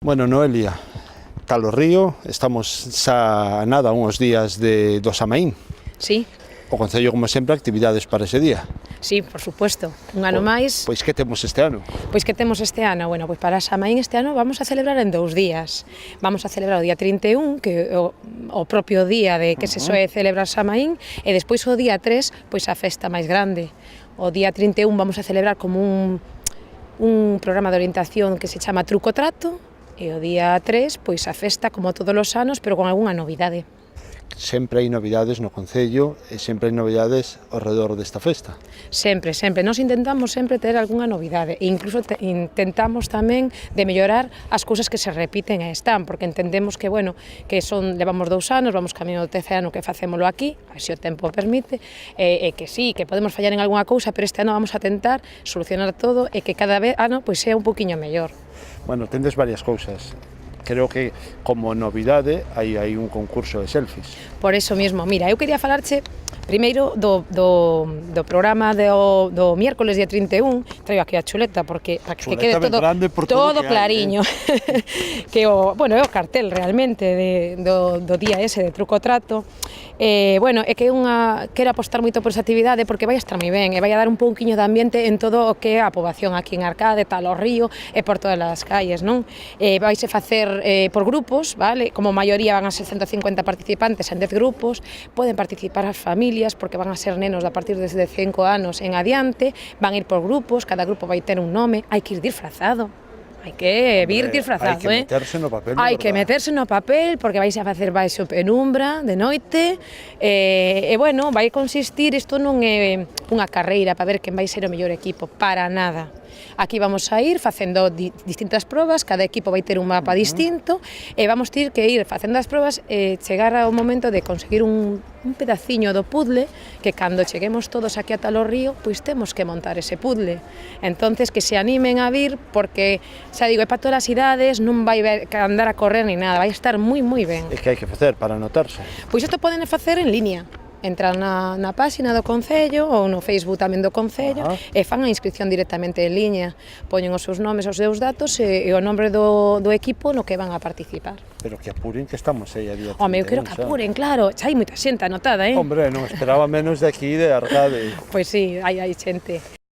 Bueno, Noelia, Calo Río, estamos xa nada uns días do Samaín. Sí, O Concello, como sempre, actividades para ese día. sí, por supuesto. Un ano máis. Pois que temos este ano? Pois que temos este ano? Bueno, pois para Samaín este ano vamos a celebrar en 2 días. Vamos a celebrar o día 31, que é o propio día de que se soe celebrar Samaín, e despois o día 3, pois a festa máis grande. O día 31 vamos a celebrar como un programa de orientación que se chama Truco Trato, e o día 3, pois a festa como todos os anos, pero con algunha novidade. Sempre hai novidades no Concello e sempre hai novidades ao redor desta festa. Sempre, sempre. Nos intentamos sempre ter algunha novidade e incluso intentamos tamén de mellorar as cousas que se repiten e están, porque entendemos que, bueno, que levamos 2 anos, vamos camiño do terceiro ano que facémolo aquí, a ver se o tempo permite, e que sí, que podemos fallar en algunha cousa, pero este ano vamos a tentar solucionar todo e que cada ano pois sea un poquinho mellor. Bueno, tendes varias cousas. Creo que como novidade hai un concurso de selfies. Por eso mismo, mira, eu quería falarche primeiro do programa do miércoles día 31, traigo aquí a chuleta porque para que quede todo clariño. Que bueno, é o cartel realmente do día ese de Truco Trato. Bueno, é que quero apostar moito por esa actividade porque vai a estar moi ben e vai a dar un pouquiño de ambiente en todo o que é a poboación aquí en Arcade, Calo Río e por todas as calles, non? Vaise facer por grupos, vale? Como maioría van a ser 150 participantes en 10 grupos, poden participar as familias porque van a ser nenos a partir de 5 anos en adiante, van a ir por grupos, cada grupo vai ter un nome, hai que ir disfrazado. Hai que vir disfrazado, Hai que meterse no papel, hai que meterse no papel porque vais a facer baixo penumbra de noite e bueno, vai consistir, isto non é unha carreira para ver quen vai ser o mellor equipo, para nada. Aquí vamos a ir facendo distintas probas, cada equipo vai ter un mapa distinto e vamos ter que ir facendo as probas e chegar ao momento de conseguir un pedaciño do puzzle que cando cheguemos todos aquí a Calo Río, pois temos que montar ese puzzle. Entonces que se animen a vir porque, xa digo, é para todas as idades, non vai andar a correr ni nada, vai estar moi ben. E que hai que facer para anotarse? Pois isto poden facer en línea. Entran na páxina do Concello ou no Facebook tamén do Concello e fan a inscripción directamente en liña. Poñen os seus nomes, os seus datos e o nombre do equipo no que van a participar. Pero que apuren que estamos aí a día 31. Home, eu quero que apuren, claro. Xa hai moita xente anotada, Hombre, non esperaba menos de aquí, de Arcade. Pois sí, hai xente.